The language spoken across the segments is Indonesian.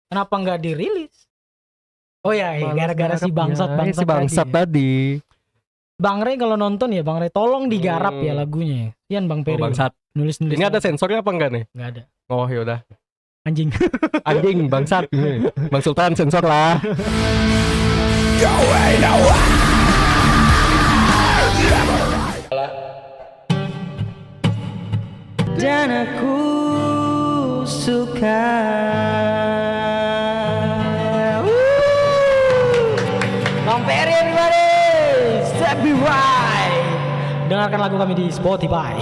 Kenapa nggak dirilis? Oh ya, gara-gara si si bangsat tadi. tadi. Bang Rey kalau nonton ya Bang Rey tolong digarap ya lagunya. Kian Bang Peri. bangsat. Nulis-nulis. Ini ada sensornya apa enggak nih? Nggak ada. Oh yaudah. Anjing. Anjing bangsat. Bang Sultan sensor lah. Dan aku suka Bang Peri everybody. Step right. Dengarkan lagu kami di Spotify.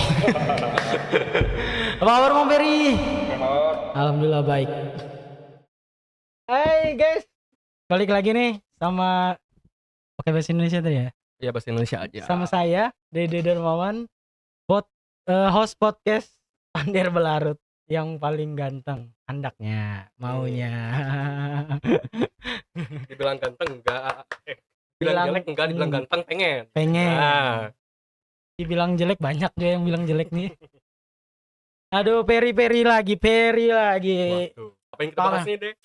Apa kabar Bang Peri? Alhamdulillah baik. Hai guys, balik lagi nih sama pakai bahasa Indonesia tadi ya? Ya bahasa Indonesia aja. Sama saya Dede Dermawan, host podcast Pander Belarut yang paling ganteng, handaknya, maunya. Dibilang ganteng enggak. Dibilang jelek enggak, dibilang ganteng pengen. Nah. Dibilang jelek banyak juga yang bilang jelek nih. Aduh, Peri lagi. Waduh. Apa yang kita bahas nih, Dek?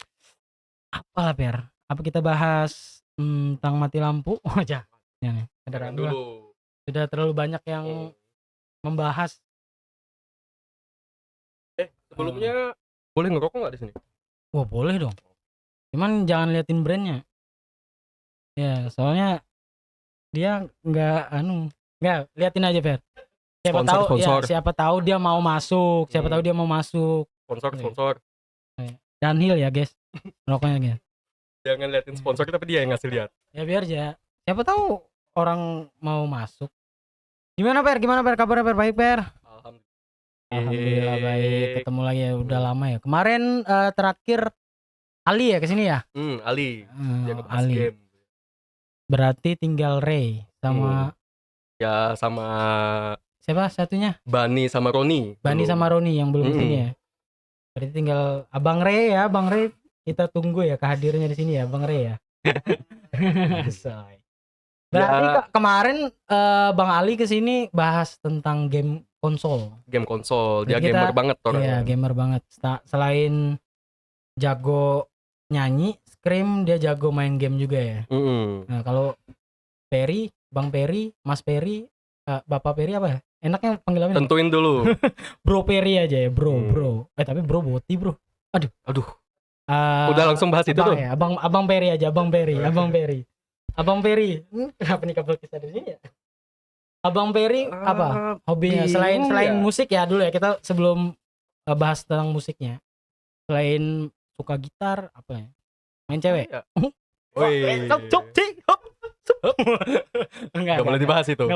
Apalah, Per? Apa kita bahas tentang mati lampu? Oh, aja. Ya nih, Jangan dulu. Sudah terlalu banyak yang membahas. Sebelumnya boleh ngerokok nggak di sini? Wah, boleh dong. Cuman jangan liatin brandnya. Ya, soalnya dia nggak liatin aja, Per. Siapa tahu dia mau masuk. Sponsor. Downhill ya, guys. Rokoknya guys. Jangan liatin sponsor tapi dia yang ngasih lihat. Ya biar aja. Siapa tahu orang mau masuk. Gimana Per? Kabarnya Per? Baik Per? Alhamdulillah baik. Ketemu lagi ya, udah lama ya. Kemarin terakhir Ali ya kesini ya? Ali. Dia ngebahas Ali. game. Berarti tinggal Ray sama ya sama siapa satunya? Bani sama Roni yang belum kesini ya. Berarti tinggal Abang Ray ya, Bang Ray. Kita tunggu ya kehadirannya di sini ya, Bang Ray ya. Berarti kemarin Bang Ali kesini bahas tentang game konsol. Dia gamer banget orangnya. Iya, gamer banget. Selain jago nyanyi, scream, dia jago main game juga ya. Nah, kalau Peri, Bang Peri, Mas Peri, Bapak Peri apa ya? Enaknya panggil apa? Tentuin dulu. Bro Peri aja ya, bro. Tapi bro boti, bro. Aduh. Udah langsung bahas itu tuh. Ya, Abang Peri aja, Abang Peri. Abang Peri. Kenapa nih kabel kisah di sini ya? Abang Peri apa hobinya selain musik ya dulu ya, kita sebelum bahas tentang musiknya. Selain suka gitar apa ya? Main cewek. Enggak boleh dibahas itu.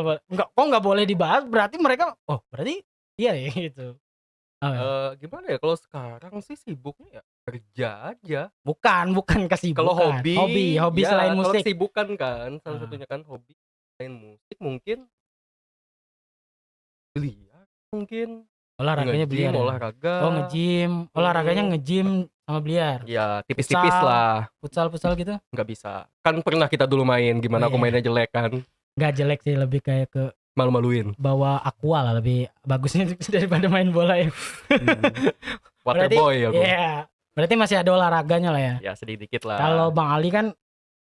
Enggak boleh dibahas, berarti mereka berarti iya ya gitu. Gimana ya kalau sekarang sih sibuknya ya kerja aja. Bukan kesibukan. Kalau hobi ya, selain musik. Kalau kesibukan kan salah satunya kan hobi selain musik mungkin biliar mungkin. Olahraganya biliar. Olahraga. Nge-gym. Olahraganya nge-gym sama biliar. Ya, tipis-tipis lah. Futsal gitu? Nggak bisa. Kan pernah kita dulu main, gimana aku mainnya jelek kan? Nggak jelek sih, lebih kayak ke malu-maluin. Bawa aqua lah lebih bagusnya daripada main bola ya. Waterboy aku. Iya. Berarti masih ada olahraganya lah ya. Ya, sedikit lah. Kalau Bang Ali kan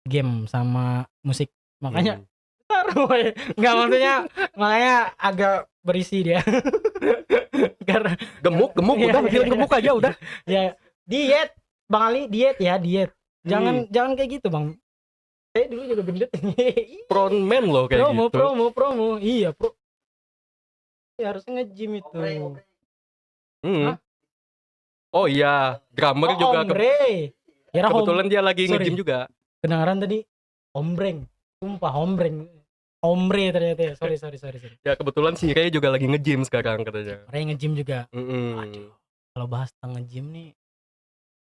game sama musik. Makanya enggak makanya agak berisi dia. Karena gemuk udah bilang gemuk aja udah. Ya, diet. Bang Ali diet. Jangan kayak gitu, Bang. Saya dulu juga gendut. Frontman loh kayak gitu. Promo. Iya, pro. Ya, harusnya nge-gym itu. Oh iya, drummer juga. Kebetulan dia lagi nge-gym juga. Kedengaran tadi ombreng. Sumpah ombreng. Ombre ternyata ya. Sorry. Ya kebetulan si Ray juga lagi nge-gym sekarang katanya. Ray nge-gym juga. Aduh. Kalau bahas tentang nge-gym nih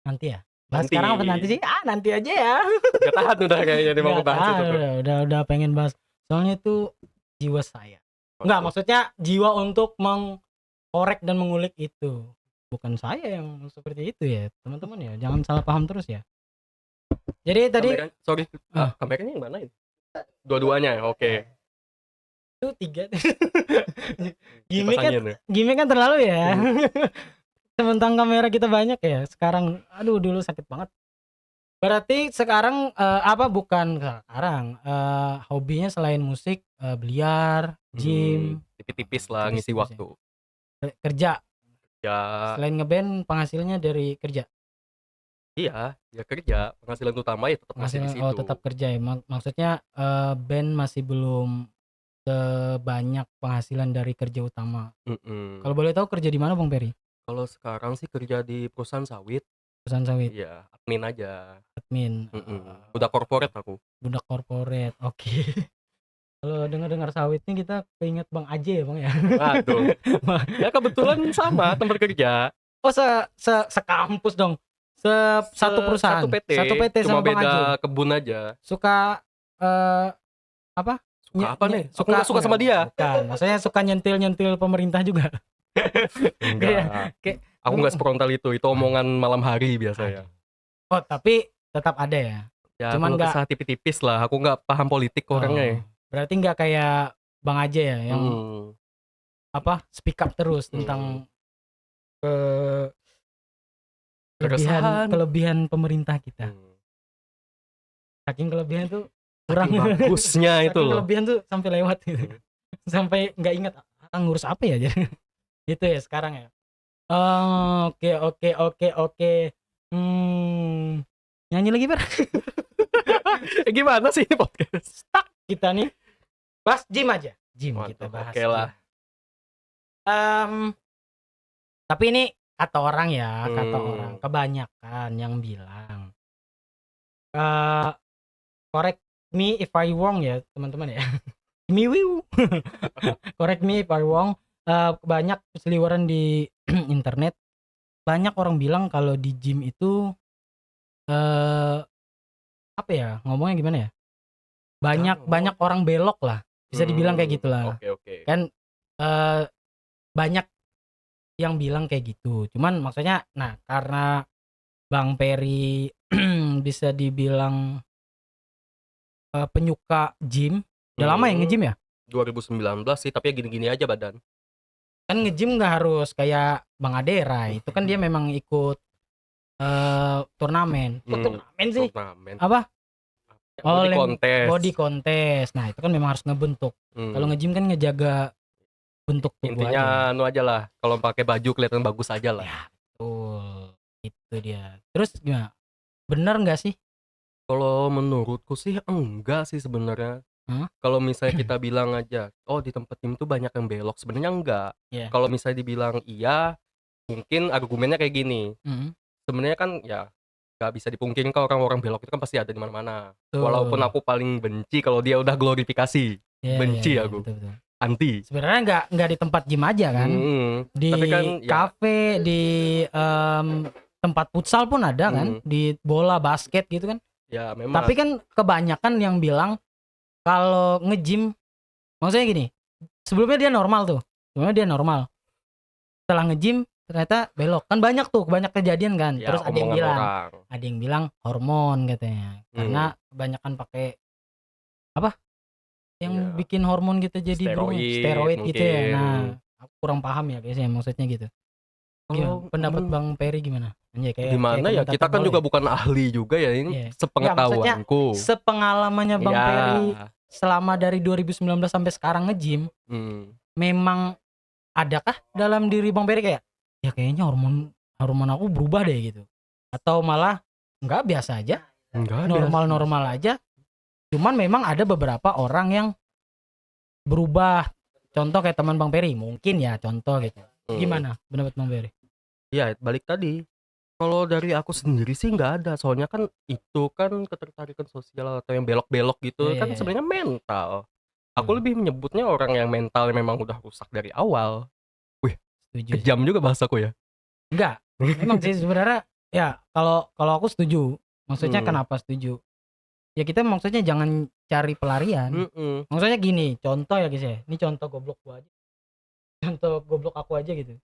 nanti ya. Bahas sekarang apa nanti sih? Nanti aja ya. Gak tahan udah kayaknya dia mau bahas itu. Udah pengen bahas. Soalnya itu jiwa saya. Enggak, maksudnya jiwa untuk mengkorek dan mengulik itu. Bukan saya yang seperti itu ya, teman-teman ya. Jangan salah paham terus ya. Jadi tadi kameranya yang mana ini? Dua-duanya ya, oke. Itu 3. Gimik kan terlalu ya. Sementang kamera kita banyak ya. Sekarang aduh dulu sakit banget. Berarti sekarang bukan sekarang hobinya selain musik biliar, gym, Tipis-tipis lah ngisi tipis-tipis ya. waktu. Kerja. Ya, Selain ngeband penghasilnya dari kerja. iya, ya kerja. Penghasilan utama ya tetap masih di Penghasilan situ. tetap kerja ya. Maksudnya band masih belum sebanyak penghasilan dari kerja utama. Kalau boleh tahu kerja di mana Bang Peri? Kalau sekarang sih kerja di perusahaan sawit. Perusahaan sawit, Iya, admin aja. admin. Udah corporate aku. Budak corporate. Oke. Kalau dengar-dengar sawit nih kita keinget Bang Aje ya Bang ya. Waduh. Ya kebetulan sama tempat kerja. Oh sekampus dong. Satu perusahaan. Satu PT. Satu PT Cuma sama Bang Aje. beda kebun aja. Suka apa? Suka apa nih? Aku nggak suka sama dia. Bukan. Maksudnya suka nyentil-nyentil pemerintah juga. Enggak. Kayak Aku nggak sefrontal itu. Itu omongan malam hari biasanya. oh, tapi tetap ada ya. Ya, Cuman nggak kesah tipis-tipis lah. Aku nggak paham politik orangnya. Berarti nggak kayak Bang Aje ya yang speak up terus tentang kelebihan pemerintah kita. Saking kelebihan tuh kurang bagusnya itu loh. Kelebihan tuh sampai lewat gitu. Sampai nggak ingat ngurus apa ya jadi. Gitu ya sekarang ya. Oke. Nyanyi lagi Ber. Gimana sih ini podcast? Stuck kita nih. Bahas gym aja. Gym kita bahas. Oke lah. Tapi ini kata orang ya, kata orang kebanyakan yang bilang correct me if I wrong ya teman-teman ya. Correct me if I wrong. Banyak seliweran di internet. Banyak orang bilang kalau di gym itu apa ya ngomongnya gimana ya? Banyak orang belok lah. Bisa dibilang kayak gitulah. Oke. Kan banyak yang bilang kayak gitu. Cuman maksudnya karena Bang Peri bisa dibilang penyuka gym. Udah lama ya nge-gym ya? 2019 sih, tapi ya gini-gini aja badan. Kan nge-gym gak harus kayak Bang Adera. Itu kan dia memang ikut turnamen. Turnamen sih? Turnamen. Apa? Body contest. Nah itu kan memang harus ngebentuk. Kalau nge-gym kan ngejaga bentuk tubuh intinya aja. Aja lah. Kalau pakai baju kelihatan bagus aja lah. Ya, betul. Itu dia. Terus gimana? Bener nggak sih? Kalau menurutku sih enggak sih sebenarnya. Kalau misalnya kita bilang aja, oh di tempat tim tuh banyak yang belok, sebenarnya enggak. Kalau misalnya dibilang iya, mungkin argumennya kayak gini. Sebenarnya kan ya nggak bisa dipungkiri kalau orang-orang belok itu kan pasti ada di mana-mana. Walaupun aku paling benci kalau dia udah glorifikasi, benci aku. Betul. Anti. Sebenarnya nggak di tempat gym aja kan, di kan, kafe, di tempat futsal pun ada kan, di bola basket gitu kan. Ya memang. Tapi kan kebanyakan yang bilang kalau nge-gym, maksudnya gini, sebelumnya dia normal. Setelah nge-gym ternyata belok kan banyak kejadian kan. Ya, terus ada yang bilang hormon katanya, karena kebanyakan pakai apa yang bikin hormon kita jadi steroid gitu ya. Nah aku kurang paham ya biasanya maksudnya gitu. Pendapat Bang Peri gimana? Gimana ya, kita kan juga bukan ahli juga ya, ini sepengetahuanku, sepengalamannya Bang Peri selama dari 2019 sampai sekarang nge-gym. Memang adakah dalam diri Bang Peri kayak ya kayaknya hormon aku berubah deh gitu, atau malah enggak, biasa aja, normal aja, cuman memang ada beberapa orang yang berubah, contoh kayak teman Bang Peri mungkin ya, contoh gitu. Gimana pendapat Bang Peri? Ya balik tadi, kalau dari aku sendiri sih nggak ada, soalnya kan itu kan ketertarikan sosial atau yang belok-belok gitu kan sebenarnya mental. Aku lebih menyebutnya orang yang mental memang udah rusak dari awal. Kejam juga bahasaku ya. Enggak, memang sih sebenarnya ya, kalau aku setuju. Maksudnya kenapa setuju? Ya kita maksudnya jangan cari pelarian. Maksudnya gini, contoh ya guys ya. Ini contoh goblok gua aja. Contoh goblok aku aja gitu.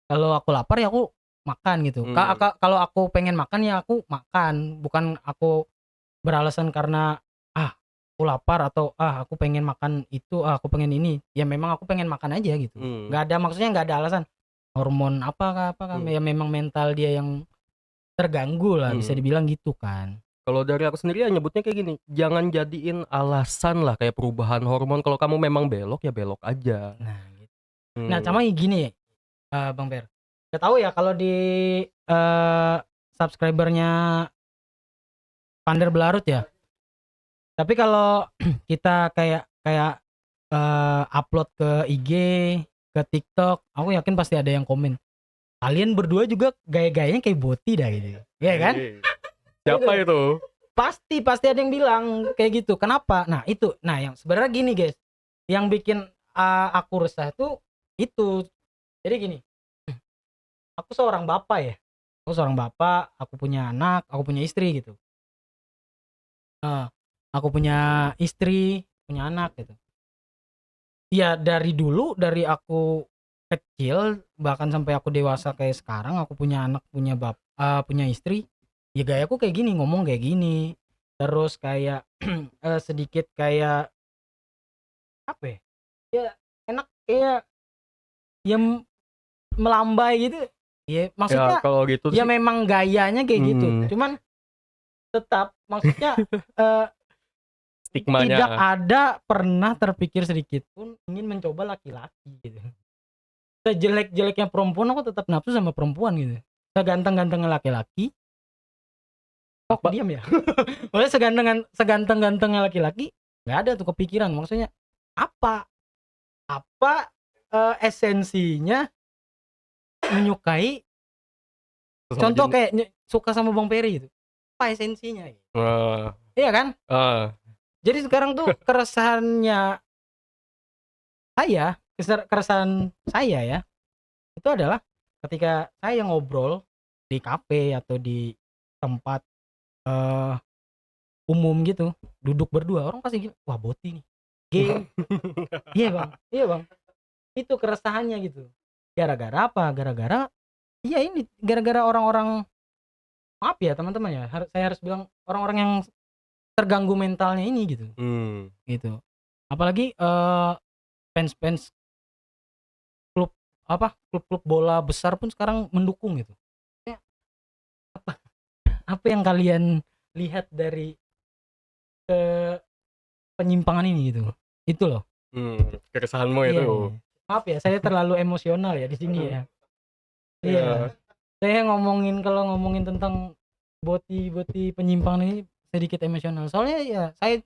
Kalau aku lapar ya aku makan gitu. Kalau aku pengen makan ya aku makan, bukan aku beralasan karena aku lapar atau aku pengen makan itu, aku pengen ini. Ya memang aku pengen makan aja gitu. Nggak ada, maksudnya nggak ada alasan. hormon apa ya memang mental dia yang terganggu lah bisa dibilang gitu kan. Kalau dari aku sendiri ya nyebutnya kayak gini, jangan jadiin alasan lah kayak perubahan hormon, kalau kamu memang belok ya belok aja. Nah gitu. Nah sama gini Bang Per, nggak tahu ya kalau di subscribernya Pander Belarut ya, tapi kalau kita kayak upload ke IG, ke TikTok, aku yakin pasti ada yang komen, kalian berdua juga gaya-gayanya kayak Boti dah gitu, ya kan? Siapa itu? Pasti ada yang bilang kayak gitu. Kenapa? Nah itu, yang sebenarnya gini guys, yang bikin aku resah itu. Jadi gini, aku seorang bapak ya, aku punya anak, aku punya istri gitu. Aku punya istri, punya anak gitu. Ya dari dulu, dari aku kecil bahkan sampai aku dewasa kayak sekarang, aku punya anak, punya istri, ya gayaku kayak gini, ngomong kayak gini, terus kayak sedikit kayak apa ya, ya enak kayak yang melambai gitu ya, maksudnya kalau gitu ya sih memang gayanya kayak gitu, cuman tetap maksudnya stigmanya tidak ada pernah terpikir sedikit pun ingin mencoba laki-laki gitu. Sejelek-jeleknya perempuan aku tetap nafsu sama perempuan gitu. Seganteng-gantengnya laki-laki, kok diam ya? Maksudnya seganteng-gantengnya laki-laki nggak ada tuh kepikiran, maksudnya apa esensinya menyukai, contoh kayak suka sama Bang Peri gitu, apa esensinya gitu. Iya kan? Jadi sekarang tuh keresahan saya ya, itu adalah ketika saya ngobrol di kafe atau di tempat umum gitu, duduk berdua, orang pasti gini, wah Boti nih, gay. Iya bang, itu keresahannya gitu. Gara-gara apa? Gara-gara orang-orang, maaf ya teman-teman ya, saya harus bilang orang-orang yang terganggu mentalnya ini gitu. Gitu. Apalagi fans klub bola besar pun sekarang mendukung gitu. Apa yang kalian lihat dari penyimpangan ini gitu? Itu loh. Keresahanmu itu. Maaf ya, saya terlalu emosional ya di sini ya. Iya. Saya kalau ngomongin tentang Boti penyimpangan ini sedikit emosional. Soalnya ya saya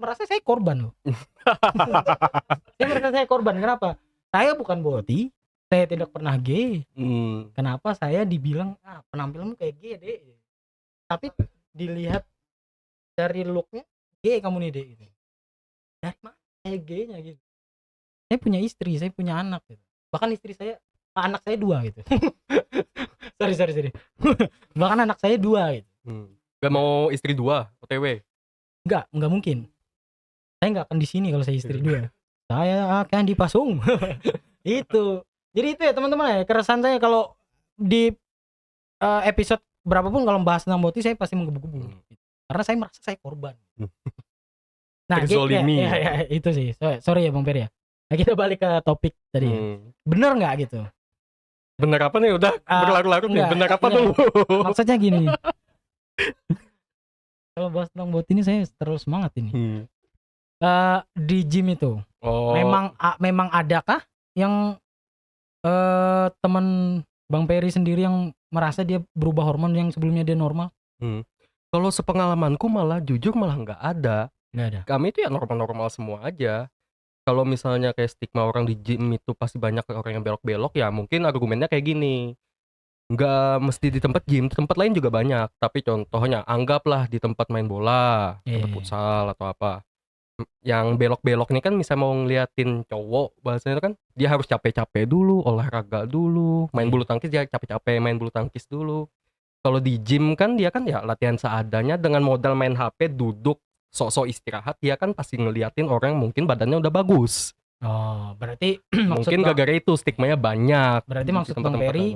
merasa saya korban loh. Saya merasa saya korban. Kenapa? Saya bukan Boti, saya tidak pernah gay. Kenapa saya dibilang penampilanmu kayak gay deh? Tapi dilihat dari looknya, gay kamu nih deh gitu. Dari mana saya gaynya gitu? Saya punya istri, saya punya anak gitu. Bahkan istri saya, anak saya 2 gitu. sorry. Bahkan anak saya 2 gitu. Gak mau istri 2 OTW? Enggak mungkin. Saya nggak akan di sini kalau saya istri 2. Saya akan dipasung. Itu. Jadi itu ya teman-teman ya, keresahan saya kalau di episode berapapun kalau membahas tentang Boti, saya pasti menggebu-gebu. Karena saya merasa saya korban. Nah, ya, itu sih. Sorry ya Bang Peri ya. Nah, kita balik ke topik tadi ya. Bener nggak gitu? Bener apa nih? Udah berlarut-larut nih. Bener apa tuh? Maksudnya gini. Kalau bahas tentang Boti ini saya terus semangat ini. Di gym itu. Memang adakah yang teman Bang Peri sendiri yang merasa dia berubah hormon yang sebelumnya dia normal? Kalau sepengalamanku malah jujur malah nggak ada. Kami itu ya normal-normal semua aja. Kalau misalnya kayak stigma orang di gym itu pasti banyak orang yang belok-belok, ya mungkin argumennya kayak gini, nggak mesti di tempat gym, tempat lain juga banyak. Tapi contohnya anggaplah di tempat main bola, tempat futsal atau apa, yang belok-belok ini kan misalnya mau ngeliatin cowok, bahasanya kan dia harus capek-capek dulu, olahraga dulu, main bulu tangkis dia capek-capek main bulu tangkis dulu. Kalau di gym kan dia kan ya latihan seadanya dengan modal main HP, duduk sok-sok istirahat, dia kan pasti ngeliatin orang mungkin badannya udah bagus. Berarti mungkin gara-gara itu stigmanya banyak. Berarti maksud Bang Peri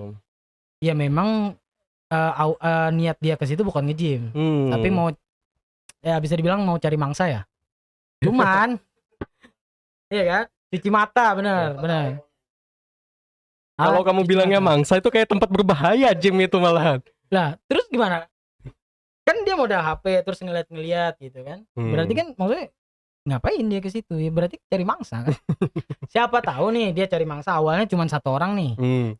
ya memang niat dia ke situ bukan nge-gym, tapi mau ya bisa dibilang mau cari mangsa ya. Cuman iya kan, cuci mata, benar. Kalau kamu bilangnya mangsa itu kayak tempat berbahaya gym itu malahan. Lah, terus gimana? Kan dia modal HP terus ngeliat-ngeliat gitu kan. Berarti kan maksudnya ngapain dia ke situ? Ya berarti cari mangsa kan. Siapa tahu nih dia cari mangsa awalnya cuma satu orang nih.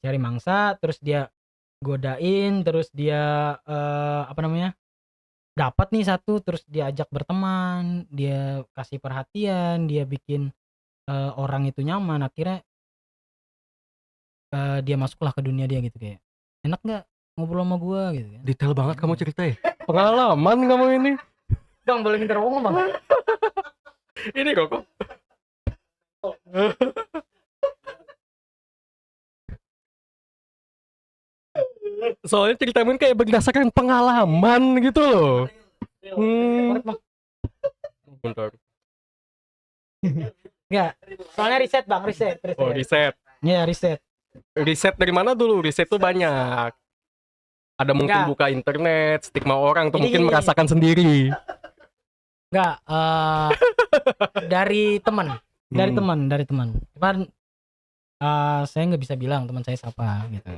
Cari mangsa terus dia godain, terus dia apa namanya? Dapat nih satu, terus dia ajak berteman, dia kasih perhatian, dia bikin orang itu nyaman, akhirnya dia masuklah ke dunia dia gitu kayak, enak nggak ngobrol sama gua gitu kan. Detail banget kamu ceritain. Pengalaman kamu ini. Bang, boleh minta ngomong bang? Ini kok. Soalnya ceritamu kayak berdasarkan pengalaman gitu loh. Bentar. Enggak, soalnya riset bang, riset. Oh, riset. Iya, riset. Riset dari mana dulu? Riset tuh banyak. Ada mungkin buka internet, stigma orang tuh mungkin merasakan sendiri. Enggak, dari teman. Cuman saya nggak bisa bilang teman saya siapa gitu.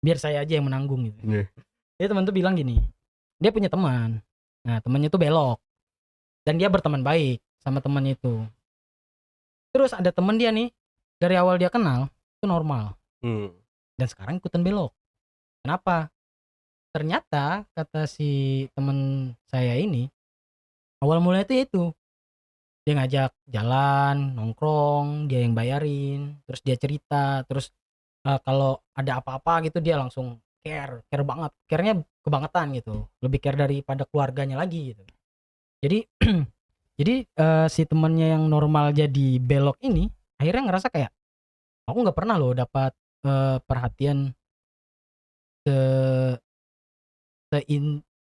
Biar saya aja yang menanggung gitu. Jadi teman tuh bilang gini, dia punya teman. Nah, temannya tuh belok. Dan dia berteman baik sama temannya itu. Terus ada teman dia nih, dari awal dia kenal itu normal. Dan sekarang ikutan belok. Kenapa? Ternyata kata si teman saya ini, awal mulanya itu dia ngajak jalan, nongkrong, dia yang bayarin, terus dia cerita, terus kalau ada apa-apa gitu dia langsung care banget, care-nya kebangetan gitu, lebih care daripada keluarganya lagi gitu. Jadi jadi si temannya yang normal jadi belok ini akhirnya ngerasa kayak, aku nggak pernah loh dapat perhatian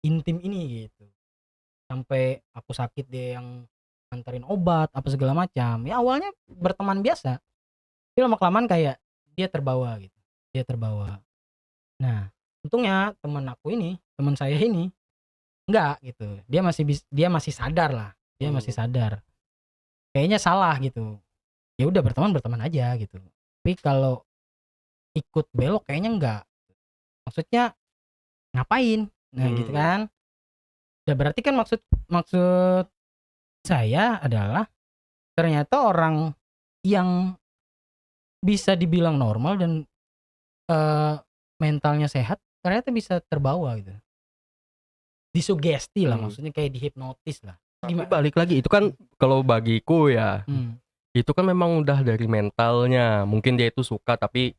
intim ini gitu, sampai aku sakit dia yang nganterin obat apa segala macam. Ya awalnya berteman biasa, tapi lama-kelamaan kayak dia terbawa gitu, dia terbawa. Nah, untungnya teman saya ini enggak gitu, dia masih sadar lah, dia masih sadar kayaknya salah gitu. Ya udah, berteman aja gitu. Tapi kalau ikut belok kayaknya enggak, maksudnya ngapain, nah gitu kan. Ya berarti kan maksud saya adalah ternyata orang yang bisa dibilang normal dan mentalnya sehat ternyata bisa terbawa gitu, disugesti lah, maksudnya kayak dihipnotis lah. Tapi balik lagi itu kan kalau bagiku ya, itu kan memang udah dari mentalnya. Mungkin dia itu suka tapi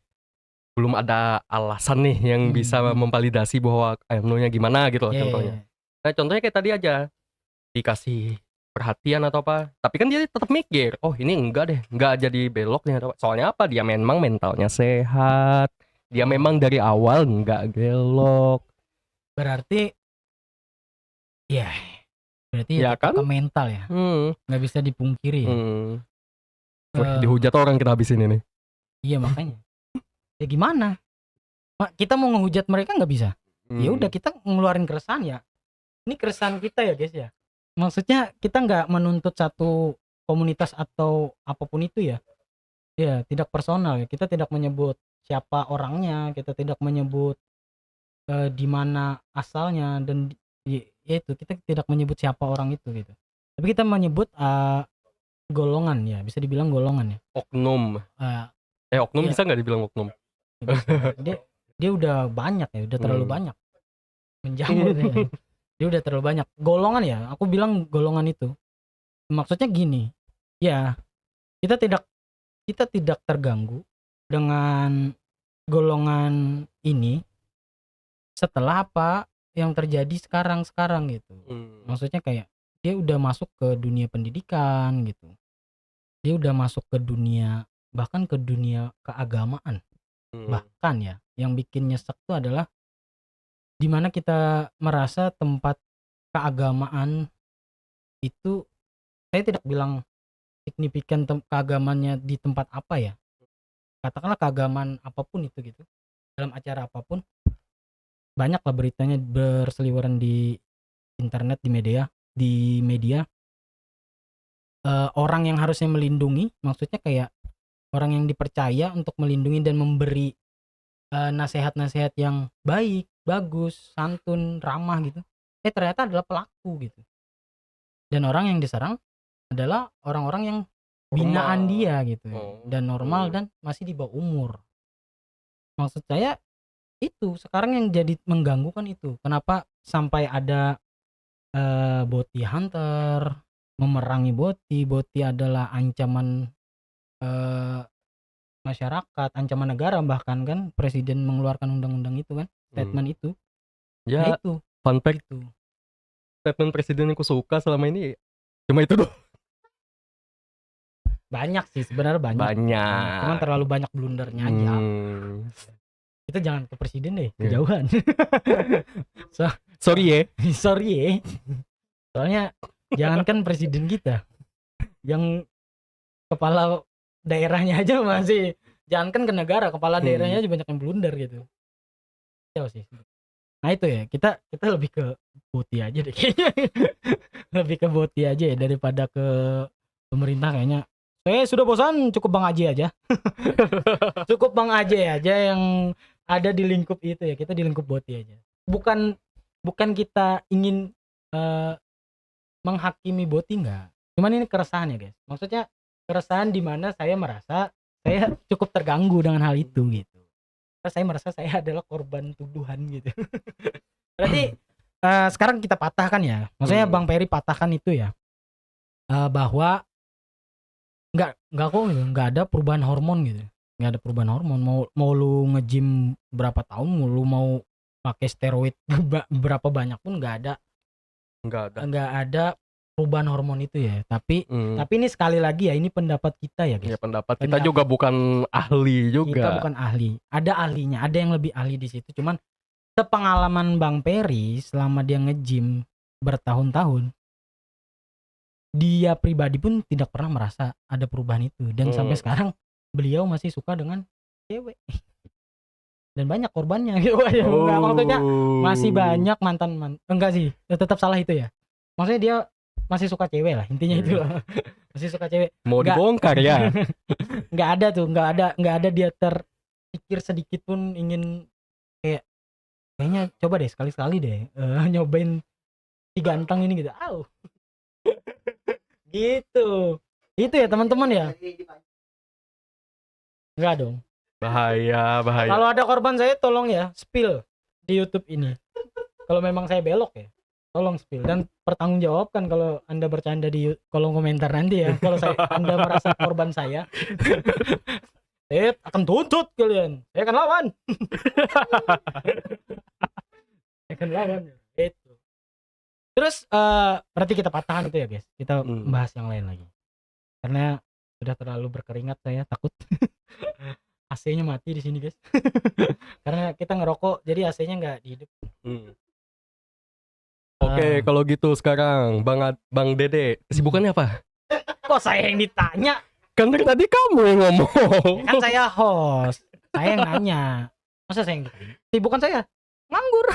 belum ada alasan nih yang bisa memvalidasi bahwa anunya gimana gitu loh, contohnya. Nah contohnya kayak tadi aja, dikasih perhatian atau apa, tapi kan dia tetap mikir, oh ini enggak deh, enggak jadi belok nih atau apa. Soalnya apa, dia memang mentalnya sehat, dia memang dari awal enggak gelok. Berarti ya ya kan? ke mental ya, nggak bisa dipungkiri ya. Dihujat orang kita habis ini nih. Iya makanya ya gimana, kita mau ngehujat mereka nggak bisa. Ya udah, kita ngeluarin keresahan ya, ini keresahan kita ya guys ya. Maksudnya kita nggak menuntut satu komunitas atau apapun itu ya. Ya tidak personal ya, kita tidak menyebut siapa orangnya, kita tidak menyebut di mana asalnya, dan itu kita tidak menyebut siapa orang itu gitu. Tapi kita menyebut golongan ya, bisa dibilang golongan ya. Oknum. Oknum iya. Bisa nggak dibilang oknum? Dia udah banyak ya, udah terlalu banyak menjamur ya. Dia udah terlalu banyak golongan ya, aku bilang golongan itu. Maksudnya gini ya, kita tidak terganggu dengan golongan ini setelah apa yang terjadi sekarang gitu. Maksudnya kayak dia udah masuk ke dunia pendidikan gitu, dia udah masuk ke dunia, bahkan ke dunia keagamaan. Bahkan ya yang bikin nyesek itu adalah dimana kita merasa tempat keagamaan itu, saya tidak bilang signifikan keagamannya di tempat apa ya, katakanlah keagamaan apapun itu gitu, dalam acara apapun, banyak lah beritanya berseliweran di internet, di media, orang yang harusnya melindungi, maksudnya kayak orang yang dipercaya untuk melindungi dan memberi nasihat-nasihat yang baik, bagus, santun, ramah gitu. Ternyata adalah pelaku gitu. Dan orang yang diserang adalah orang-orang yang binaan dia gitu. Dan normal dan masih di bawah umur. Maksud saya itu sekarang yang jadi mengganggu kan itu. Kenapa sampai ada bounty hunter memerangi bounty. Bounty adalah ancaman masyarakat, ancaman negara, bahkan kan presiden mengeluarkan undang-undang itu kan, statement itu. Ya, nah itu fun fact itu statement presiden yang ku suka selama ini cuma itu doh. Banyak sih sebenarnya, banyak. Cuman terlalu banyak blundernya aja. Kita jangan ke presiden deh, kejauhan. Sorry ya. Soalnya jangankan presiden kita, yang kepala daerahnya aja masih, jangankan ke negara, kepala daerahnya aja banyak yang blunder gitu. Jauh sih. Nah itu ya, kita lebih ke bounty aja deh kayaknya. Lebih ke bounty aja ya daripada ke pemerintah kayaknya. Saya sudah bosan, cukup Bang Aji aja. Cukup Bang Aji aja yang ada di lingkup itu ya, kita di lingkup bounty aja. Bukan kita ingin menghakimi bounty, enggak. Cuman ini keresahan ya guys. Maksudnya keresahan di mana saya merasa saya cukup terganggu dengan hal itu gitu. Karena saya merasa saya adalah korban tuduhan gitu. Berarti sekarang kita patahkan ya. Maksudnya Bang Peri patahkan itu ya. Bahwa enggak kok gitu, enggak ada perubahan hormon gitu. Enggak ada perubahan hormon. Mau lu nge-gym berapa tahun, lu mau pakai steroid berapa banyak pun enggak ada perubahan hormon itu ya. Tapi ini sekali lagi ya, ini pendapat kita ya guys. Ya, pendapat kita juga bukan ahli juga. Kita bukan ahli. Ada ahlinya, ada yang lebih ahli di situ. Cuman sepengalaman Bang Peri selama dia nge-gym bertahun-tahun, dia pribadi pun tidak pernah merasa ada perubahan itu. Dan sampai sekarang beliau masih suka dengan cewek. Dan banyak korbannya gitu. Enggak, maksudnya masih banyak mantan. Enggak sih, tetap salah itu ya. Maksudnya dia masih suka cewek lah, intinya itu lah. Masih suka cewek. Mau dibongkar ya. Enggak ada dia terpikir sedikit pun ingin kayaknya coba deh sekali-sekali deh nyobain si ganteng ini gitu. Gitu. Itu ya teman-teman ya. Enggak dong. Bahaya. Kalau ada korban saya tolong ya spill di YouTube ini. Kalau memang saya belok ya, tolong spill dan pertanggungjawabkan kalau Anda bercanda di kolom komentar nanti ya. Kalau Anda merasa korban saya akan tuntut kalian. Saya akan lawan. Itu. Terus berarti kita patahkan itu ya guys. Kita bahas yang lain lagi. Karena sudah terlalu berkeringat, saya takut AC-nya mati di sini guys. Karena kita ngerokok jadi AC-nya nggak dihidup. Oke, kalau gitu sekarang Bang Dede, kesibukannya apa? Kok saya yang ditanya? Kan tadi kamu yang ngomong. Kan saya host, saya yang nanya. Masa saya yang ditanya? Kesibukan saya nganggur.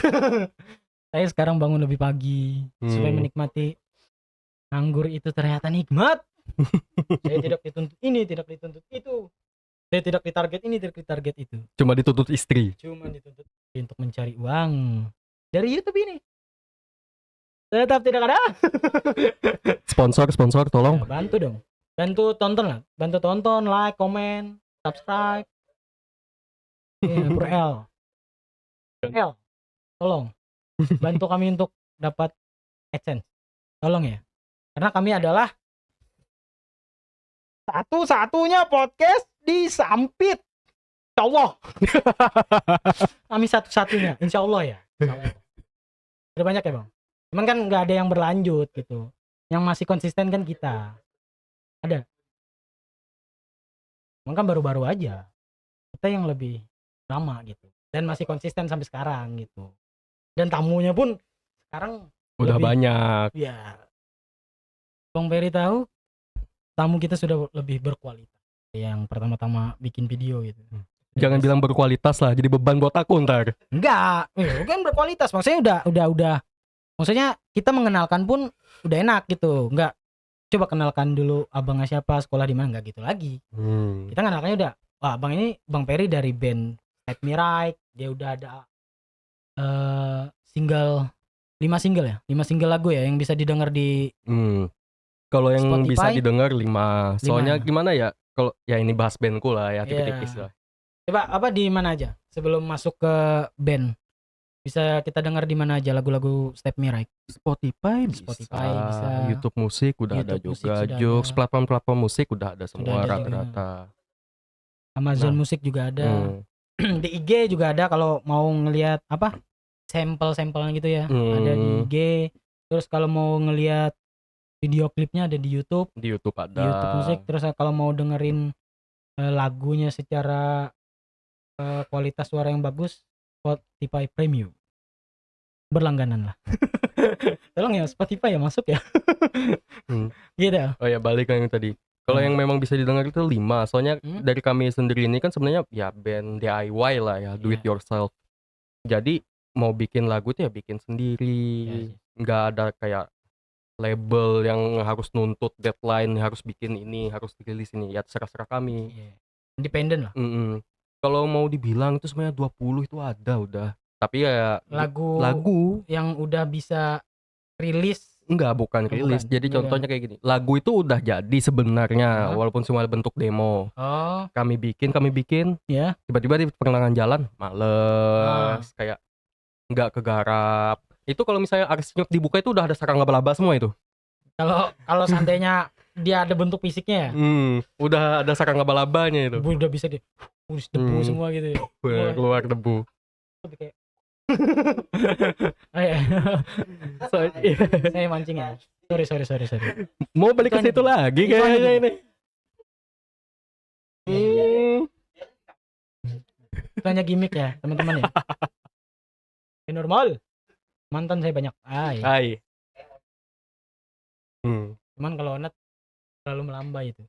Saya sekarang bangun lebih pagi supaya menikmati nganggur itu ternyata nikmat. Saya tidak dituntut ini, tidak dituntut itu. Saya tidak ditarget ini, tidak ditarget itu. Cuma dituntut istri. Cuma dituntut untuk mencari uang dari YouTube ini. Tetap tidak ada. Sponsor tolong. Ya, bantu dong. Bantu tonton, like, komen, subscribe. L. Tolong. Bantu kami untuk dapat AdSense. Tolong ya. Karena kami adalah satu-satunya podcast di Sampit. Insyaallah. Kami satu-satunya, insyaallah ya. Ada banyak ya bang. Cuman kan nggak ada yang berlanjut gitu. Yang masih konsisten kan kita. Ada. Cuman kan baru-baru aja. Kita yang lebih lama gitu. Dan masih konsisten sampai sekarang gitu. Dan tamunya pun sekarang udah lebih, banyak. Ya. Bang Peri tahu tamu kita sudah lebih berkualitas. Yang pertama-tama bikin video gitu. Jangan bilang berkualitas lah, jadi beban buat aku ntar. Enggak, kan berkualitas. Maksudnya udah. Maksudnya kita mengenalkan pun udah enak gitu. Enggak coba kenalkan dulu abangnya siapa, sekolah di mana, nggak gitu lagi. Kita kenalkannya udah, wah abang ini Bang Peri dari band Set Me Right, dia udah ada single 5 single lagu ya yang bisa didengar di kalau yang Spotify, bisa didengar 5. Soalnya gimana ya? Kalau ya ini bahas bandku lah ya, tipis-tipis lah. Coba apa di mana aja sebelum masuk ke band? Bisa kita dengar di mana aja lagu-lagu Step Me Right? Spotify bisa. YouTube musik udah ada juga. Joox, platform-platform musik udah ada semua rata-rata. Amazon Musik juga ada. Di IG juga ada kalau mau ngelihat apa? Sampel-sampelnya gitu ya. Ada di IG. Terus kalau mau ngelihat video klipnya ada di YouTube. Di YouTube ada. Di YouTube musik. Terus kalau mau dengerin lagunya secara kualitas suara yang bagus, Spotify Premium. Berlangganan lah. Tolong ya Spotify ya masuk ya. Gitu. Oh ya, balik yang tadi. Kalau yang memang bisa didengar itu 5. Soalnya dari kami sendiri ini kan sebenarnya ya band DIY lah ya, do it yourself. Jadi mau bikin lagu itu ya bikin sendiri. Nggak ada kayak label yang harus nuntut deadline, harus bikin ini, harus rilis ini. Ya terserah kami. Independen lah. Kalau mau dibilang itu sebenarnya 20 itu ada udah. Tapi ya lagu yang udah bisa rilis. Bukan rilis. Jadi contohnya kayak gini. Lagu itu udah jadi sebenarnya, walaupun cuma bentuk demo. Kami bikin. Tiba-tiba di pertengahan jalan males, kayak nggak kegarap. Itu kalau misalnya arsipnya dibuka itu udah ada sarang laba-laba semua itu. Kalau seandainya dia ada bentuk fisiknya ya. Udah ada sarang laba-labanya itu. Udah bisa debu semua gitu ya. Keluar debu. Kayak saya mancing ya. Sorry. Mau balik ke situ lagi kayaknya ini. Itu hanya gimmick ya teman-teman ya. Normal. Mantan saya banyak. Cuman kalau Onat terlalu melambai itu.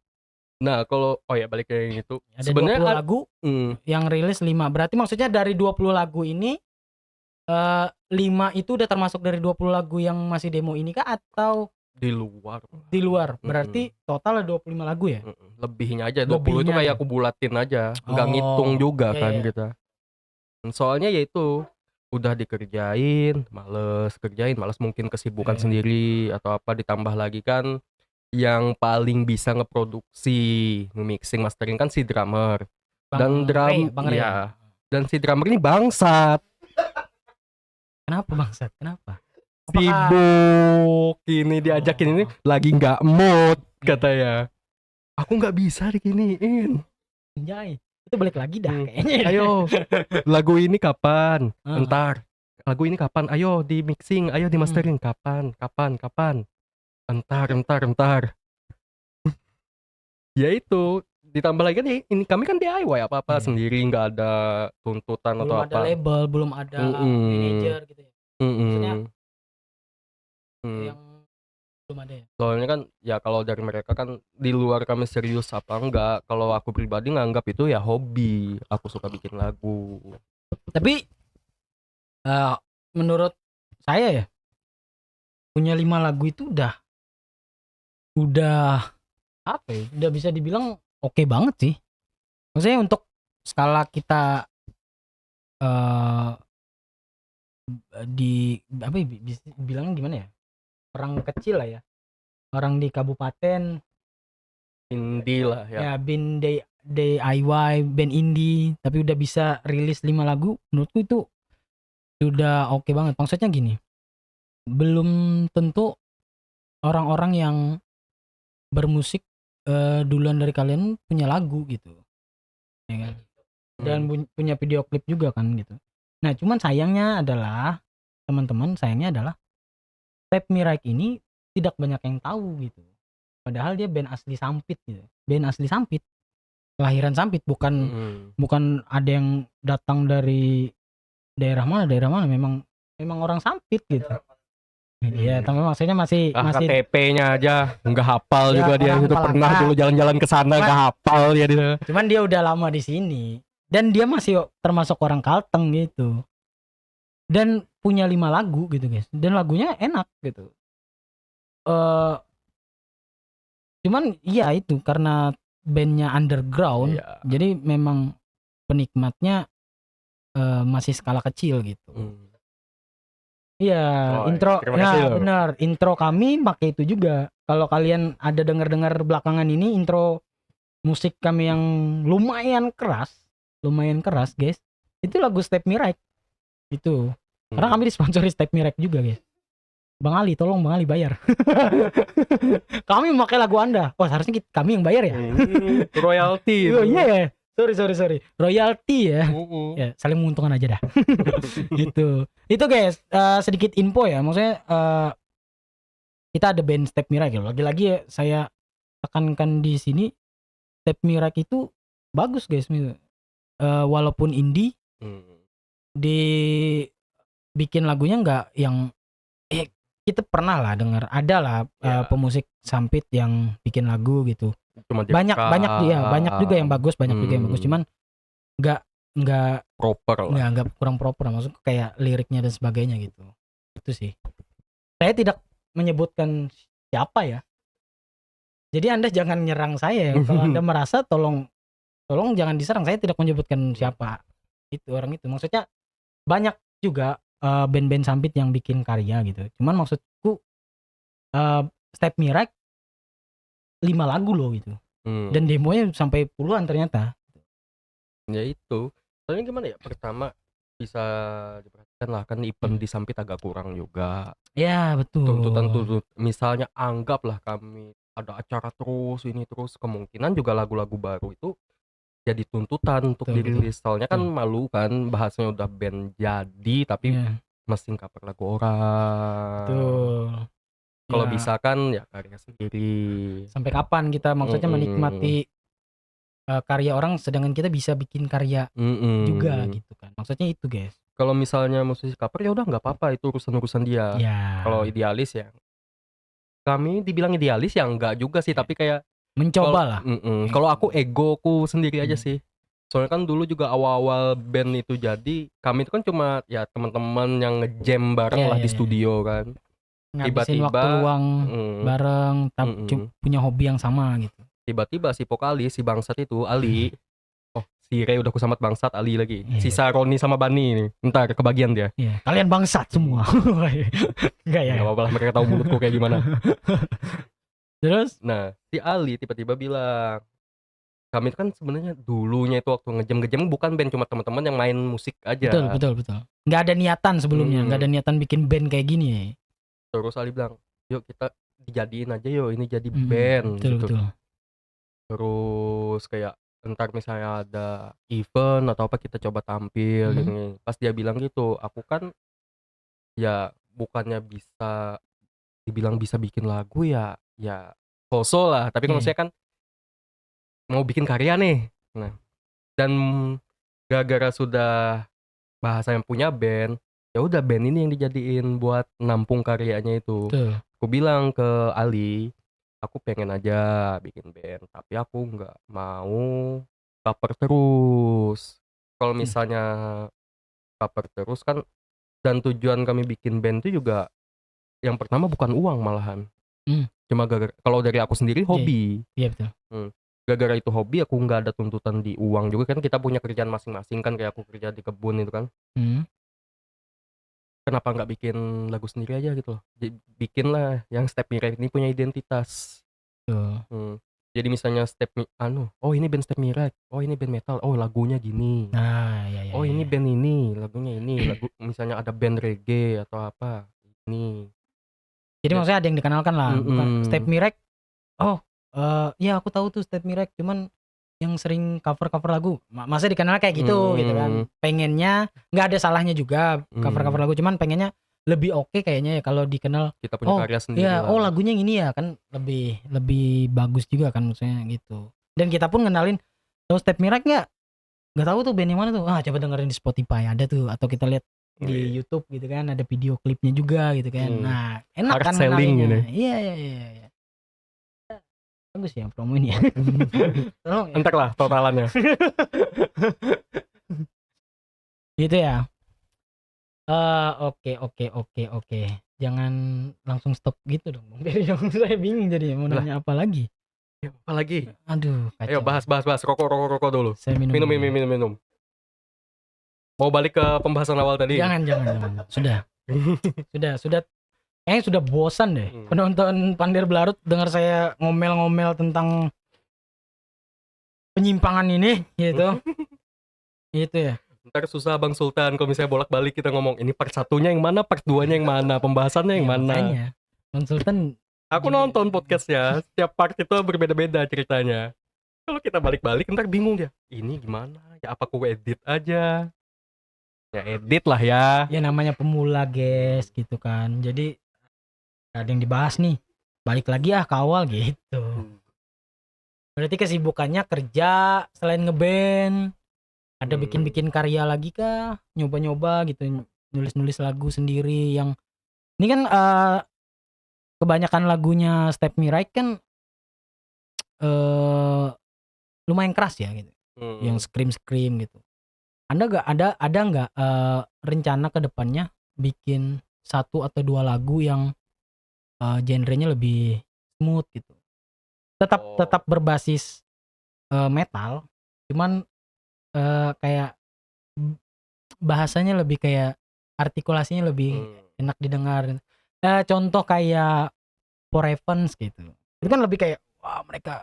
Nah kalau balik ke yang itu. Ada sebenarnya 20 lagu yang rilis 5. Berarti maksudnya dari 20 lagu ini 5 itu udah termasuk dari 20 lagu yang masih demo ini kah atau di luar? Di luar. Berarti total ada 25 lagu ya? Lebihnya aja 20 itu kayak aku bulatin aja. Enggak ngitung juga kan kita. Soalnya ya itu udah dikerjain, males mungkin kesibukan sendiri atau apa, ditambah lagi kan yang paling bisa ngeproduksi, mixing, mastering kan si drummer. Dan dan si drummer ini bangsat. Kenapa bangsat? Kenapa? Sibuk ini diajakin ini lagi nggak mood katanya. Aku nggak bisa diginiin. Anjay, itu balik lagi dah kayaknya. Ayo, lagu ini kapan? Entar. Lagu ini kapan? Ayo di mixing, ayo di mastering. Kapan? Entar. Ya itu, ditambah lagi kan ini kami kan DIY apa-apa sendiri, nggak ada tuntutan belum atau apa. Belum ada label, belum ada manajer gitu ya. Maksudnya yang belum ada ya. Soalnya kan ya kalau dari mereka kan di luar kami serius apa enggak, kalau aku pribadi nganggap itu ya hobi, aku suka bikin lagu. Tapi menurut saya ya punya 5 lagu itu udah apa ya, udah bisa dibilang oke banget sih. Maksudnya untuk skala kita di apa ya, bisa bilang gimana ya, orang kecil lah ya, orang di kabupaten indie lah ya, band DIY, band indie, tapi udah bisa rilis 5 lagu, menurutku itu udah oke banget. Maksudnya gini, belum tentu orang-orang yang bermusik duluan dari kalian punya lagu gitu ya kan, dan punya video klip juga kan gitu. Nah cuman sayangnya adalah teman-teman, Step Me Right ini tidak banyak yang tahu gitu, padahal dia band asli Sampit gitu, kelahiran Sampit, bukan ada yang datang dari daerah mana, memang orang Sampit gitu. Iya, tapi maksudnya masih KTP-nya aja nggak hafal juga dia, itu pernah dulu jalan-jalan ke sana nggak hafal ya dia. Cuman dia udah lama di sini dan dia masih termasuk orang Kalteng gitu. Dan punya 5 lagu gitu, guys. Dan lagunya enak gitu. Cuman iya itu karena bandnya underground, jadi memang penikmatnya masih skala kecil gitu. Iya, intro ya benar. Intro kami pakai itu juga. Kalau kalian ada dengar-dengar belakangan ini intro musik kami yang lumayan keras, guys. Itu lagu Step Me Right. Itu. Karena kami disponsori Step Me Right juga, guys. Bang Ali, tolong Bang Ali bayar. Kami memakai lagu Anda. Oh, seharusnya kami yang bayar ya. Royalty. Oh iya. Sorry. Royalty ya. Ya, saling menguntungkan aja dah. Gitu. Itu guys, sedikit info ya. Maksudnya kita ada band Step Miracle. Lagi-lagi ya, saya tekankan di sini Step Miracle itu bagus guys. Walaupun indie dibikin lagunya nggak yang kita pernah lah dengar, ada lah pemusik sampit yang bikin lagu gitu. Banyak juga yang bagus, cuman nggak proper lah, nggak kurang proper, maksudnya kayak liriknya dan sebagainya gitu. Itu sih. Saya tidak menyebutkan siapa ya. Jadi Anda jangan nyerang saya. Kalau Anda merasa tolong jangan diserang. Saya tidak menyebutkan siapa itu orang itu. Maksudnya banyak juga band-band sampit yang bikin karya gitu. Cuman maksudku Step Me Right 5 lagu loh gitu. Dan demonya sampai puluhan ternyata. Ya itu. Soalnya gimana ya? Pertama bisa diperhatikan lah kan event di sampit agak kurang juga. Ya betul. Tuntutan misalnya anggaplah kami ada acara terus ini terus, kemungkinan juga lagu-lagu baru itu jadi tuntutan untuk dirilis. Soalnya kan malu kan bahasanya udah band jadi tapi mesti cover lagu orang. Betul. Kalau bisa kan ya karya sendiri. Sampai kapan kita maksudnya menikmati karya orang sedangkan kita bisa bikin karya juga gitu kan. Maksudnya itu guys. Kalau misalnya musisi cover ya udah nggak apa-apa, itu urusan dia. Kalau idealis ya, kami dibilang idealis ya enggak juga sih, tapi kayak mencoba lah. Kalau aku egoku sendiri aja sih. Soalnya kan dulu juga awal-awal band itu jadi, kami itu kan cuma ya teman-teman yang ngejam bareng lah di studio kan. Ngabisin waktu luang bareng, punya hobi yang sama gitu. Tiba-tiba si vokalis, si bangsat itu, Ali. Oh, si Ray udah kusamat bangsat, Ali lagi. Sisa Roni sama Bani nih. Ntar kebagian dia. Kalian bangsat semua. Enggak ya. Enggak apa-apa lah, mereka tahu mulutku kayak gimana. Terus? Nah, si Ali tiba-tiba bilang, kami kan sebenarnya dulunya itu waktu ngejam bukan band, cuma teman-teman yang main musik aja. Betul. Nggak ada niatan sebelumnya, nggak ada niatan bikin band kayak gini. Terus Ali bilang, yuk kita dijadiin aja yuk, ini jadi band. Betul. Terus kayak entar misalnya ada event atau apa kita coba tampil gitu. Pas dia bilang gitu, aku kan ya bukannya bisa dibilang bisa bikin lagu ya so-so lah, tapi kalau saya kan mau bikin karya nih. Nah, dan gara-gara sudah bahasa yang punya band, ya udah band ini yang dijadiin buat nampung karyanya itu. Aku bilang ke Ali, aku pengen aja bikin band, tapi aku nggak mau cover terus. Kalau misalnya cover terus kan, dan tujuan kami bikin band itu juga yang pertama bukan uang malahan. Cuma kalau dari aku sendiri hobi. Iya betul. Gara-gara itu hobi, aku nggak ada tuntutan di uang juga kan, kita punya kerjaan masing-masing kan, kayak aku kerja di kebun itu kan. Kenapa nggak bikin lagu sendiri aja gitu loh. Bikin lah yang Step Me Right ini punya identitas. Jadi misalnya oh ini band Step Me Right, oh ini band metal, oh lagunya gini. Oh ini band ini, lagunya ini. Lagu misalnya ada band reggae atau apa ini. Jadi maksudnya ada yang dikenalkan lah, bukan Step Me Right. Oh, ya aku tahu tuh Step Me Right, cuman yang sering cover lagu. Masa dikenal kayak gitu gitu kan. Pengennya nggak ada salahnya juga cover lagu, cuman pengennya lebih oke kayaknya ya kalau dikenal kita punya karya sendiri. Ya, lagunya yang ini ya kan lebih bagus juga kan maksudnya gitu. Dan kita pun ngenalin Step Me Right nggak tahu tuh band yang mana tuh. Coba dengerin di Spotify ada tuh, atau kita lihat di YouTube gitu kan, ada video klipnya juga gitu kan. Nah, enak kan selling. Iya. Bagus ya promoin ya. Tolong. Entar lah totalannya. Gitu ya. Oke. Jangan langsung stop gitu dong. Saya bingung jadi mau nanya apa lagi. Apalagi? Aduh, Ayo kacau. bahas. Rokok dulu. Saya minum. Minum. Mau balik ke pembahasan awal tadi? Jangan. Sudah. Kayaknya sudah bosan deh. Penonton Pandir Belarut dengar saya ngomel-ngomel tentang penyimpangan ini gitu. Gitu ya. Ntar susah Bang Sultan kalau misalnya bolak-balik kita ngomong ini part 1-nya yang mana, part 2-nya yang mana, pembahasannya yang mana. Makanya Bang Sultan, aku nonton podcastnya, setiap part itu berbeda-beda ceritanya. Kalau kita balik-balik ntar bingung dia. Ini gimana? Ya apa aku edit aja? Ya edit lah ya. Ya namanya pemula guys gitu kan. Jadi ada yang dibahas nih. Balik lagi ke awal gitu. Berarti kesibukannya kerja selain ngeband. Ada bikin karya lagi kah? Nyoba-nyoba gitu, nulis lagu sendiri yang ini kan kebanyakan lagunya Step Me Right kan lumayan keras ya gitu. Yang scream gitu. Ada nggak rencana ke depannya bikin 1 atau 2 lagu yang genrenya lebih smooth gitu. Tetap berbasis metal, cuman kayak bahasanya lebih kayak artikulasinya lebih enak didengar. Contoh kayak For Heavens gitu. Itu kan lebih kayak wah mereka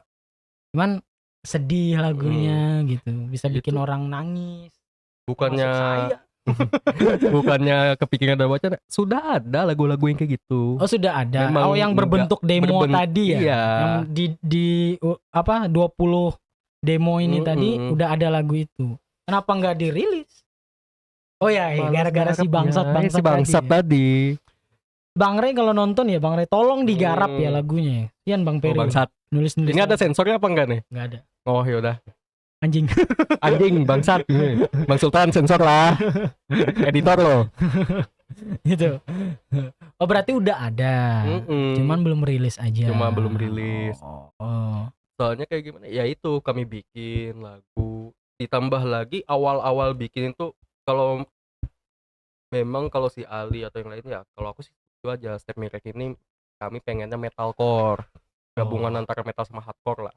cuman sedih lagunya gitu. Bisa bikin orang nangis. Bukannya bukannya kepikiran ada wacana, sudah ada lagu-lagu yang kayak gitu. Oh sudah ada. Yang berbentuk demo tadi ya. Iya. Yang di 20 demo ini tadi udah ada lagu itu. Kenapa nggak dirilis? Oh ya, gara-gara si bangsat tadi. Bang Rey kalau nonton ya Bang Rey tolong digarap ya lagunya. Kian Bang Peri. Bangsat. Nulis. Ini ada sensornya apa enggak nih? Nggak ada. Oh yaudah. Anjing. Bangsat. Bang Sultan sensor lah. Editor loh. Gitu. Oh berarti udah ada. Cuman belum rilis aja. Soalnya kayak gimana? Ya itu kami bikin lagu. Ditambah lagi awal-awal bikin itu kalau memang kalau si Ali atau yang lain ya, kalau aku sih itu aja Step Me Right ini kami pengennya metalcore. Gabungan antara metal sama hardcore lah.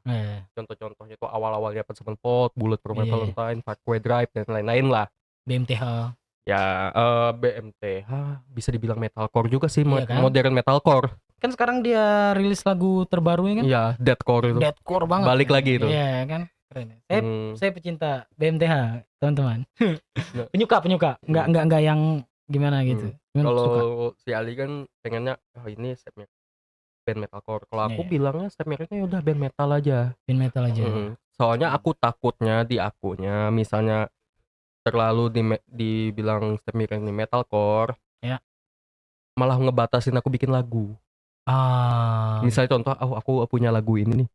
Contoh-contohnya itu awal-awalnya Seven Pot, Bullet for My Valentine, Parkway Drive dan lain-lain lah. BMTH. Ya BMTH bisa dibilang metalcore juga sih, kan? Modern metalcore. Kan sekarang dia rilis lagu terbarunya kan? Iya, deathcore itu. Deathcore banget. Balik lagi itu. Iya kan? Keren. Saya pecinta BMTH, teman-teman. penyuka. Enggak yang gimana gitu. Kalau si Ali kan pengennya ini stepnya band metalcore. Kalau aku bilangnya step mereknya udah band metal aja. Soalnya aku takutnya di akunya misalnya terlalu dibilang step merek ini metalcore. Ya. Malah ngebatasin aku bikin lagu. Misalnya contoh, aku punya lagu ini nih.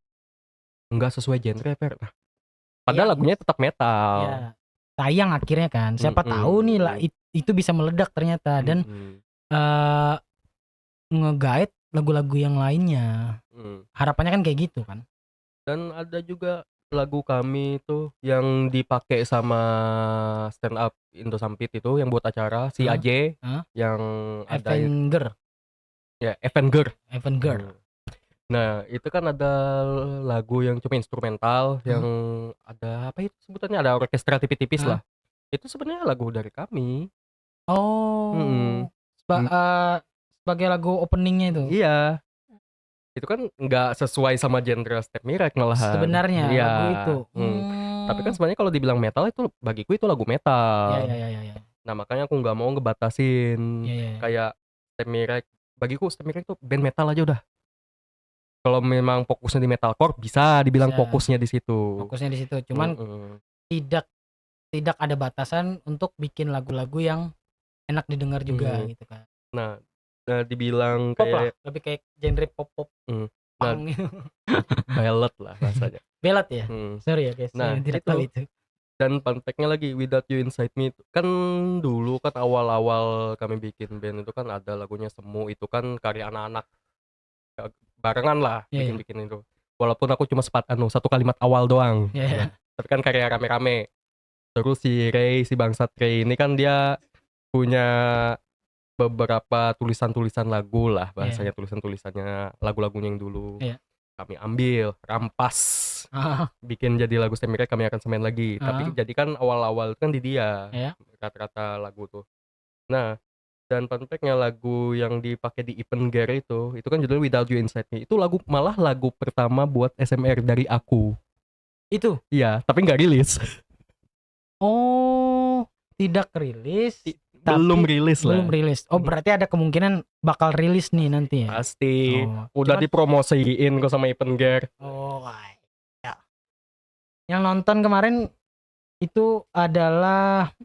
Enggak sesuai genre, Nah, padahal lagunya tetap metal. Ya. Sayang akhirnya kan. Siapa tahu nih lah itu bisa meledak ternyata dan nge-guide lagu-lagu yang lainnya. Harapannya kan kayak gitu kan. Dan ada juga lagu kami itu yang dipakai sama Stand Up Indo Sampit itu yang buat acara si AJ yang ada Avenger. Ya, Avenger. Nah, itu kan ada lagu yang cuma instrumental yang ada apa itu sebutannya, ada orkestra tipis-tipis lah. Itu sebenarnya lagu dari kami. Sebagai lagu openingnya itu. Iya. Itu kan nggak sesuai sama genre Step Me Right malahan. Sebenarnya lagu itu. Tapi kan sebenarnya kalau dibilang metal itu bagiku itu lagu metal. Iya. Nah makanya aku nggak mau ngebatasin. Kayak Step Me Right. Bagiku Step Me Right itu band metal aja udah. Kalau memang fokusnya di metalcore bisa dibilang fokusnya di situ. Cuman tidak ada batasan untuk bikin lagu-lagu yang enak didengar juga gitu kan. Nah, dibilang pop kayak lah, lebih kayak genre pop punk gitu. Ballad lah rasanya. Ballad ya? Sorry ya guys, nah, saya tidak tahu itu. Dan fun fact-nya lagi Without You Inside Me kan dulu kan awal-awal kami bikin band itu kan ada lagunya Semu, itu kan karya anak-anak barengan lah bikin itu. Walaupun aku cuma satu kalimat awal doang. Tapi kan karya rame-rame. Terus si Ray, si Bangsat Ray ini kan dia punya beberapa tulisan-tulisan lagu lah bahasanya, tulisan-tulisannya lagu-lagunya yang dulu. kami ambil, rampas, bikin jadi lagu Step Mirek, kami akan semen lagi. Tapi jadi kan awal-awal kan di dia, rata-rata lagu tuh. Nah, dan fun fact-nya lagu yang dipakai di event Gare itu kan judulnya Without You Inside Me. Itu malah lagu pertama buat SMR dari aku. Itu? Iya, tapi nggak rilis. Oh, tidak rilis. Belum rilis lah. Belum rilis. Oh, berarti ada kemungkinan bakal rilis nih nanti ya? Pasti. Udah dipromosiin kok sama event Gare. Oh, ya. Yang nonton kemarin itu adalah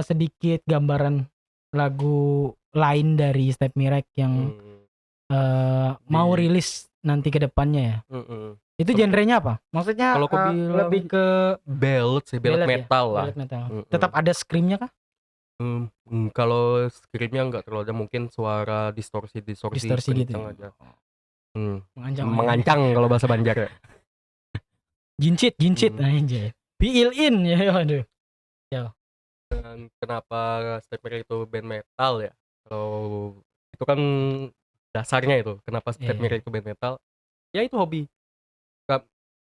sedikit gambaran lagu lain dari Step Mirek yang mau rilis nanti ke depannya ya. Itu genrenya apa? Maksudnya kalau aku bilang lebih ke ballad sih, ballad metal lah. Ballad metal. Tetap ada screamnya kah? Kalau screamnya nggak terlalu ada, mungkin suara distorsi gitu aja. Mengancang kalau bahasa Banjar ya. Jincit aja. Feel in ya, aduh. Ya. Dan kenapa Step Mirek itu band metal ya? Kalau itu kan dasarnya itu. Kenapa Step Mirek itu band metal? Ya itu hobi.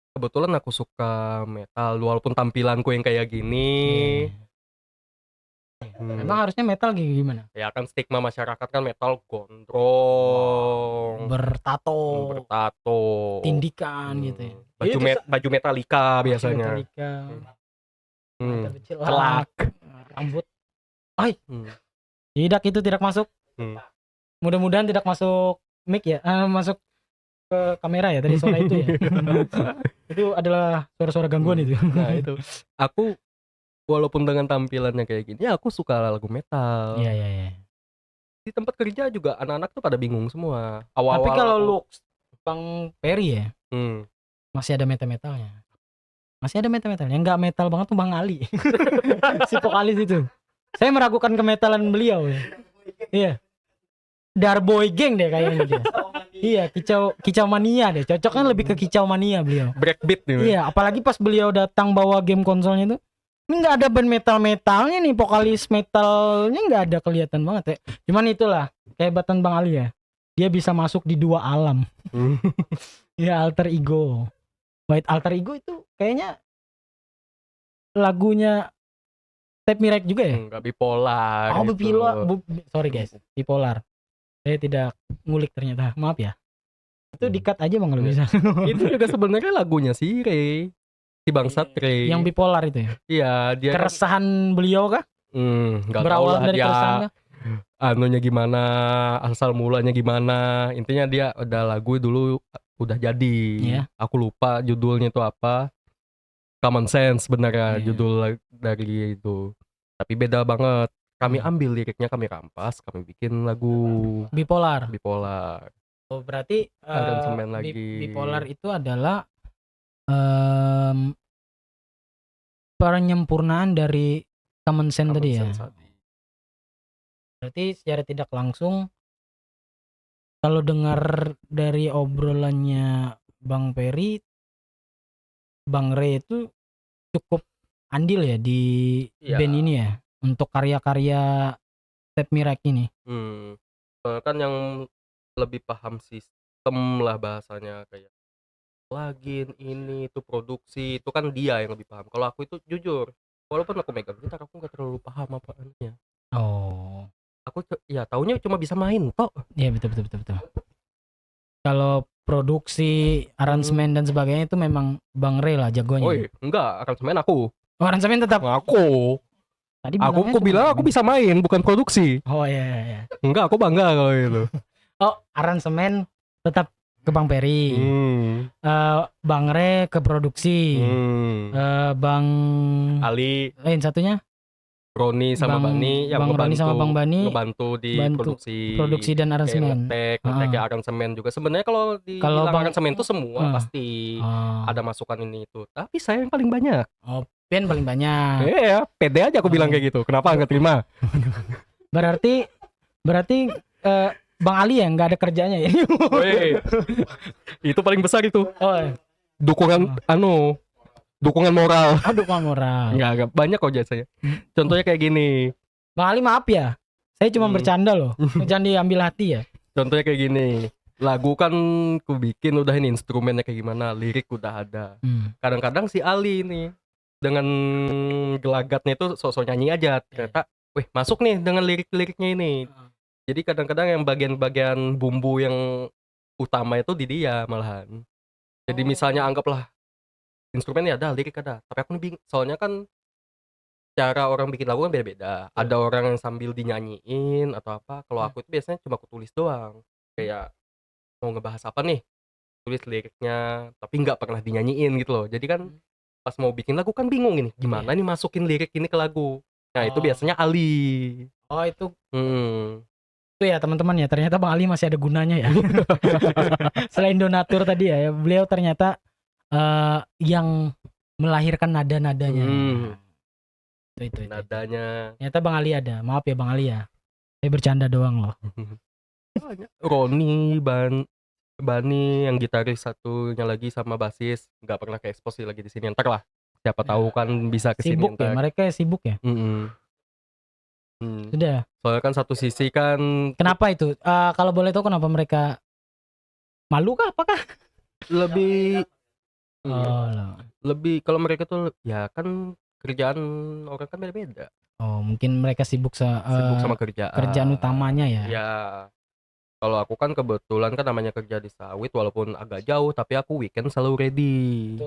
Kebetulan aku suka metal, walaupun tampilanku yang kayak gini. Emang harusnya metal gimana? Ya kan stigma masyarakat kan metal gondrong, bertato, tindikan gitu ya. Baju Metallica biasanya. Celak, rambut. Tidak, itu tidak masuk. Mudah-mudahan tidak masuk mic ya, masuk ke kamera ya tadi suara itu ya. Itu adalah suara-suara gangguan itu. Nah itu. Aku walaupun dengan tampilannya kayak gini, aku suka lagu metal. Iya. Di tempat kerja juga anak-anak tuh pada bingung semua. Awal-awal. Tapi kalau lu Bang Peri ya, masih ada metal-metalnya. Yang nggak metal banget tuh Bang Ali. Si vokalis itu. Saya meragukan kemetalan beliau ya. Iya. Darboy Gang deh kayaknya dia. Iya, kicau mania deh. Cocoknya lebih ke kicau mania beliau. Breakbeat nih. Iya, apalagi pas beliau datang bawa game konsolnya tuh. Ini nggak ada band metalnya nih, vokalis metalnya nggak ada kelihatan banget ya. Cuman itulah kehebatan Bang Ali ya. Dia bisa masuk di dua alam. Ya, alter ego. White alter ego itu kayaknya lagunya Step Mirek juga ya? Enggak, bipolar. Oh, bipolar. Sorry guys, bipolar. Saya tidak ngulik ternyata. Maaf ya. Itu di-cut aja Bang kalau bisa. Itu juga sebenarnya lagunya si Ray. Si Bangsat Ray. Yang bipolar itu ya? Iya, dia keresahan beliau kah? Enggak tahu berawal lah dari dia keresahan kah? anunya gimana, asal mulanya gimana. Intinya dia ada lagu dulu udah jadi. Aku lupa judulnya itu apa. Common Sense sebenarnya judul dari itu. Tapi beda banget. Kami ambil liriknya, kami rampas, kami bikin lagu bipolar. Oh, berarti bipolar itu adalah penyempurnaan dari Common Sense tadi ya. Berarti secara tidak langsung kalau dengar dari obrolannya Bang Peri, Bang Ray itu cukup andil ya di band ini ya, untuk karya-karya Step Mirek ini. Kan yang lebih paham sistem lah bahasanya, kayak plugin ini itu produksi, itu kan dia yang lebih paham. Kalau aku itu jujur, walaupun aku megang gitar, aku nggak terlalu paham apa-apanya. Oh. Aku ya taunya cuma bisa main toh. Iya, betul. Kalau produksi, aransemen dan sebagainya itu memang Bang Ray lah jagonya. Oh enggak, aransemen aku. Oh, aransemen tetap aku. Tadi aku bilang aku bisa main, bukan produksi. Oh iya. Enggak, aku bangga kalau itu. Oh, aransemen tetap ke Bang Peri. Bang Ray ke produksi. Bang Ali. Lain satunya? Roni sama Bani yang Bang Roni sama Bang Bani ngebantu di produksi dan aransemen. Ngetek aransemen juga. Sebenarnya kalau dibilang aransemen itu semua pasti ada masukan ini itu. Tapi saya yang paling banyak. Oh, Ben paling banyak. Iya, pede aja aku bilang kayak gitu. Kenapa nggak terima? Berarti Bang Ali ya nggak ada kerjanya ya? Itu paling besar itu. Dukungan dukungan moral. Dukungan moral. Enggak banyak kok jasanya. Contohnya kayak gini. Bang Ali maaf ya, saya cuma bercanda loh. Jangan diambil hati ya. Contohnya kayak gini. lagu kan ku bikin udah ini instrumennya kayak gimana, lirik udah ada. Kadang-kadang si Ali nih dengan gelagatnya itu sok-sok nyanyi aja, ternyata wih masuk nih dengan lirik-liriknya ini. Jadi kadang-kadang yang bagian-bagian bumbu yang utama itu di dia malahan. Jadi misalnya anggaplah instrumennya ada, lirik ada, tapi aku nih bingung, soalnya kan cara orang bikin lagu kan beda-beda. Ada orang yang sambil dinyanyiin atau apa. Kalau aku itu biasanya cuma aku tulis doang. Kayak mau ngebahas apa nih, tulis liriknya, tapi nggak pernah dinyanyiin gitu loh. Jadi kan pas mau bikin lagu kan bingung ini, gimana nih masukin lirik ini ke lagu. Nah itu biasanya Ali. Oh itu Hmm. itu ya teman-teman ya, ternyata Bang Ali masih ada gunanya ya. Selain donatur tadi ya, beliau ternyata yang melahirkan nada-nadanya. Itu. Nadanya. Ternyata Bang Ali ada. Maaf ya Bang Ali ya. Saya bercanda doang loh. Roni, Bani yang gitaris satunya lagi sama basis nggak pernah ke expose lagi di sini, ntar lah siapa tahu kan bisa kesini sibuk ntar. Ya mereka sibuk ya. Sudah. Soalnya kan satu sisi kan. Kenapa itu? Kalau boleh tahu kenapa mereka malu kah? Apakah? Lebih. Lebih kalau mereka tuh ya kan kerjaan orang kan beda-beda. Oh mungkin mereka sibuk sama kerjaan utamanya ya. Ya. Kalau aku kan kebetulan kan namanya kerja di sawit walaupun agak jauh, tapi aku weekend selalu ready.